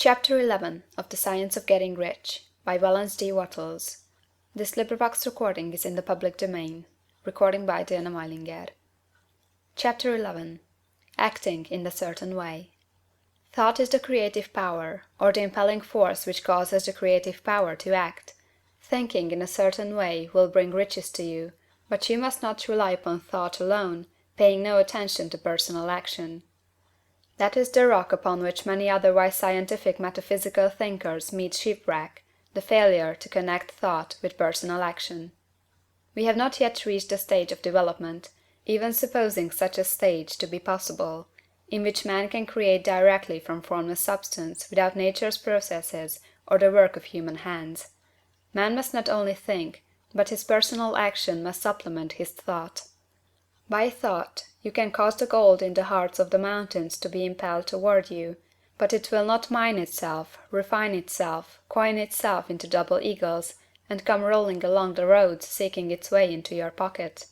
Chapter 11 of The Science of Getting Rich by Wallace D. Wattles. This recording is in the public domain. Recording by Diana Meilinger. Chapter 11 Acting in a Certain Way. Thought is the creative power, or the impelling force which causes the creative power to act. Thinking in a certain way will bring riches to you, but you must not rely upon thought alone, paying no attention to personal action. That is the rock upon which many otherwise scientific metaphysical thinkers meet shipwreck, the failure to connect thought with personal action. We have not yet reached the stage of development, even supposing such a stage to be possible, in which man can create directly from formless substance without nature's processes or the work of human hands. Man must not only think, but his personal action must supplement his thought. By thought, you can cause the gold in the hearts of the mountains to be impelled toward you, but it will not mine itself, refine itself, coin itself into double eagles, and come rolling along the roads seeking its way into your pocket.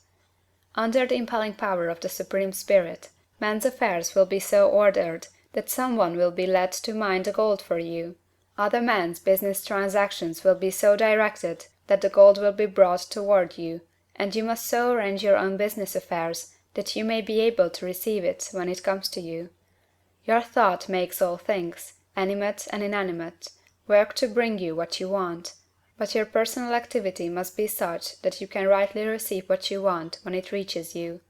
Under the impelling power of the Supreme Spirit, man's affairs will be so ordered that some one will be led to mine the gold for you. Other men's business transactions will be so directed that the gold will be brought toward you, and you must so arrange your own business affairs that you may be able to receive it when it comes to you. Your thought makes all things, animate and inanimate, work to bring you what you want, but your personal activity must be such that you can rightly receive what you want when it reaches you.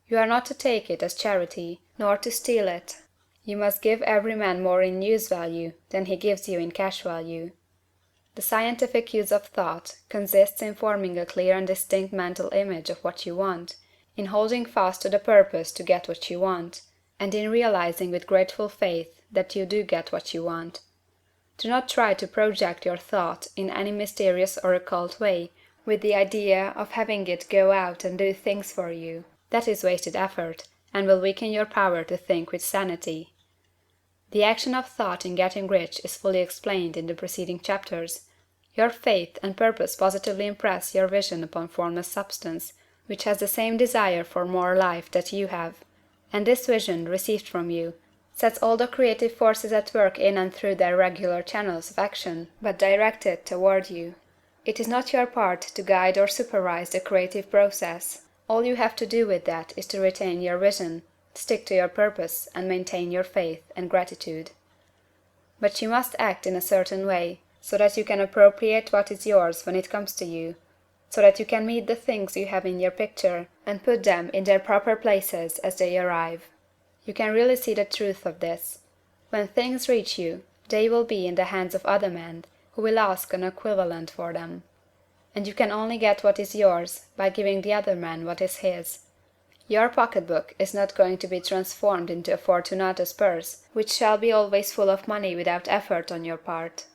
You are not to take it as charity, nor to steal it. You must give every man more in use value than he gives you in cash value. The scientific use of thought consists in forming a clear and distinct mental image of what you want, in holding fast to the purpose to get what you want, and in realizing with grateful faith that you do get what you want. Do not try to project your thought in any mysterious or occult way, with the idea of having it go out and do things for you. That is wasted effort, and will weaken your power to think with sanity. The action of thought in getting rich is fully explained in the preceding chapters. Your faith and purpose positively impress your vision upon formless substance, which has the same desire for more life that you have, and this vision, received from you, sets all the creative forces at work in and through their regular channels of action, but directed toward you. It is not your part to guide or supervise the creative process. All you have to do with that is to retain your vision, stick to your purpose, and maintain your faith and gratitude. But you must act in a certain way, so that you can appropriate what is yours when it comes to you, so that you can meet the things you have in your picture, and put them in their proper places as they arrive. You can really see the truth of this. When things reach you, they will be in the hands of other men, who will ask an equivalent for them. And you can only get what is yours by giving the other man what is his. Your pocketbook is not going to be transformed into a Fortunatus purse, which shall be always full of money without effort on your part.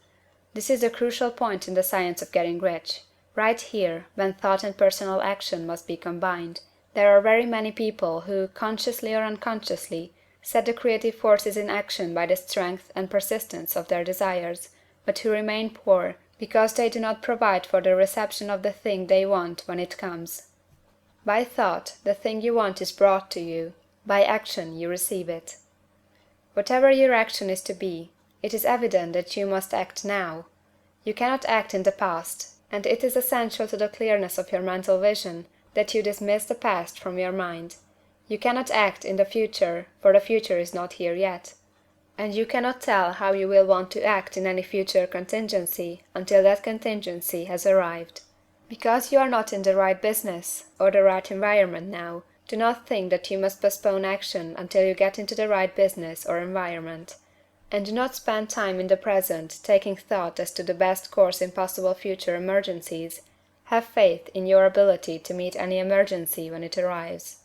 This is the crucial point in the science of getting rich. Right here, when thought and personal action must be combined, there are very many people who, consciously or unconsciously, set the creative forces in action by the strength and persistence of their desires, but who remain poor because they do not provide for the reception of the thing they want when it comes. By thought, the thing you want is brought to you. By action, you receive it. Whatever your action is to be, it is evident that you must act now. You cannot act in the past, and it is essential to the clearness of your mental vision that you dismiss the past from your mind. You cannot act in the future, for the future is not here yet. And you cannot tell how you will want to act in any future contingency until that contingency has arrived. Because you are not in the right business or the right environment now, do not think that you must postpone action until you get into the right business or environment. And do not spend time in the present taking thought as to the best course in possible future emergencies. Have faith in your ability to meet any emergency when it arrives.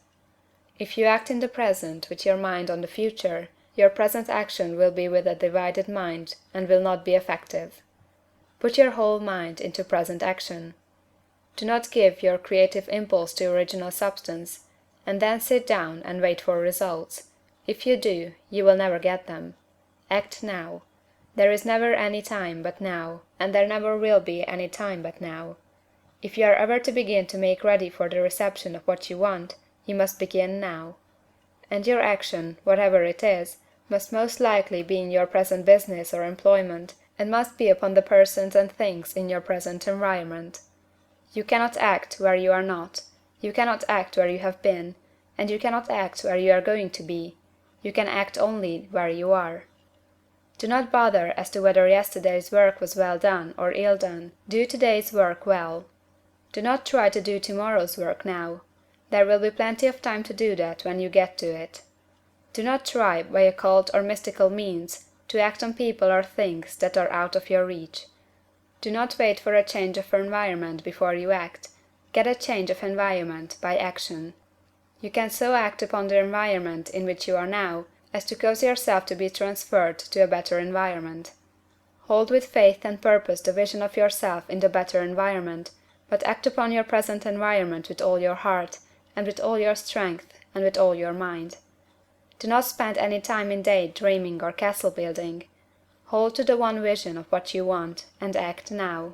If you act in the present with your mind on the future, your present action will be with a divided mind and will not be effective. Put your whole mind into present action. Do not give your creative impulse to original substance, and then sit down and wait for results. If you do, you will never get them. Act now. There is never any time but now, and there never will be any time but now. If you are ever to begin to make ready for the reception of what you want, you must begin now. And your action, whatever it is, must most likely be in your present business or employment, and must be upon the persons and things in your present environment. You cannot act where you are not, you cannot act where you have been, and you cannot act where you are going to be. You can act only where you are. Do not bother as to whether yesterday's work was well done or ill done. Do today's work well. Do not try to do tomorrow's work now. There will be plenty of time to do that when you get to it. Do not try, by occult or mystical means, to act on people or things that are out of your reach. Do not wait for a change of environment before you act. Get a change of environment by action. You can so act upon the environment in which you are now as to cause yourself to be transferred to a better environment. Hold with faith and purpose the vision of yourself in the better environment, but act upon your present environment with all your heart, and with all your strength, and with all your mind. Do not spend any time in day dreaming or castle building. Hold to the one vision of what you want, and act now.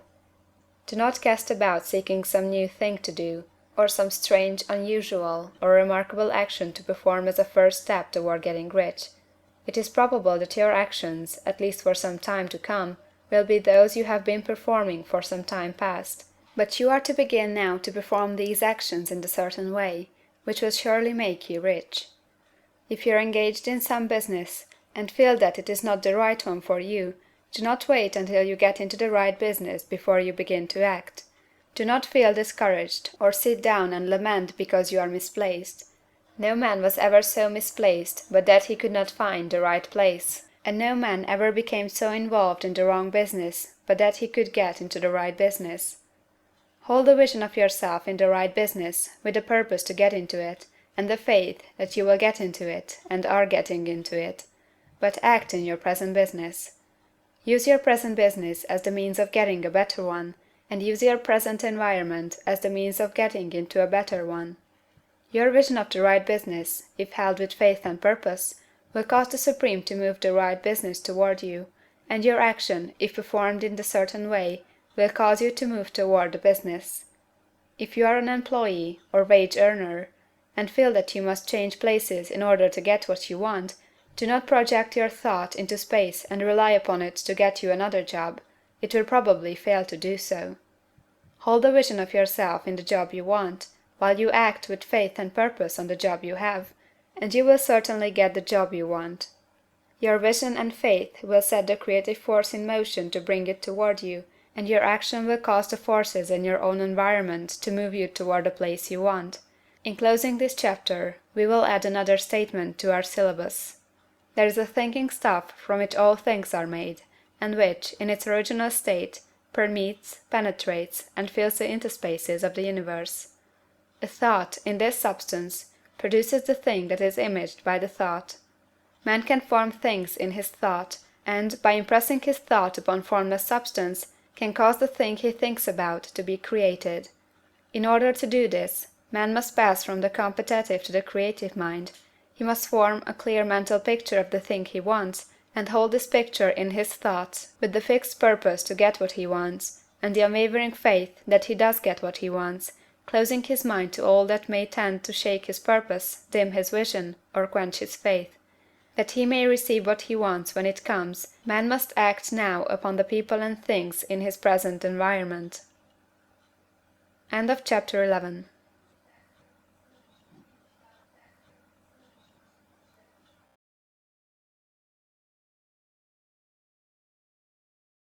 Do not cast about seeking some new thing to do, or some strange, unusual, or remarkable action to perform as a first step toward getting rich. It is probable that your actions, at least for some time to come, will be those you have been performing for some time past. But you are to begin now to perform these actions in a certain way, which will surely make you rich. If you are engaged in some business, and feel that it is not the right one for you, do not wait until you get into the right business before you begin to act. Do not feel discouraged, or sit down and lament because you are misplaced. No man was ever so misplaced but that he could not find the right place, and no man ever became so involved in the wrong business but that he could get into the right business. Hold the vision of yourself in the right business, with the purpose to get into it, and the faith that you will get into it, and are getting into it. But act in your present business. Use your present business as the means of getting a better one, and use your present environment as the means of getting into a better one. Your vision of the right business, if held with faith and purpose, will cause the Supreme to move the right business toward you, and your action, if performed in the certain way, will cause you to move toward the business. If you are an employee, or wage earner, and feel that you must change places in order to get what you want, do not project your thought into space and rely upon it to get you another job. It will probably fail to do so. Hold the vision of yourself in the job you want, while you act with faith and purpose on the job you have, and you will certainly get the job you want. Your vision and faith will set the creative force in motion to bring it toward you, and your action will cause the forces in your own environment to move you toward the place you want. In closing this chapter, we will add another statement to our syllabus. There is a thinking stuff from which all things are made, and which, in its original state, permeates, penetrates, and fills the interspaces of the universe. A thought, in this substance, produces the thing that is imaged by the thought. Man can form things in his thought, and, by impressing his thought upon formless substance, can cause the thing he thinks about to be created. In order to do this, man must pass from the competitive to the creative mind. He must form a clear mental picture of the thing he wants, and hold this picture in his thoughts, with the fixed purpose to get what he wants, and the unwavering faith that he does get what he wants, closing his mind to all that may tend to shake his purpose, dim his vision, or quench his faith. That he may receive what he wants when it comes, man must act now upon the people and things in his present environment. End of chapter 11.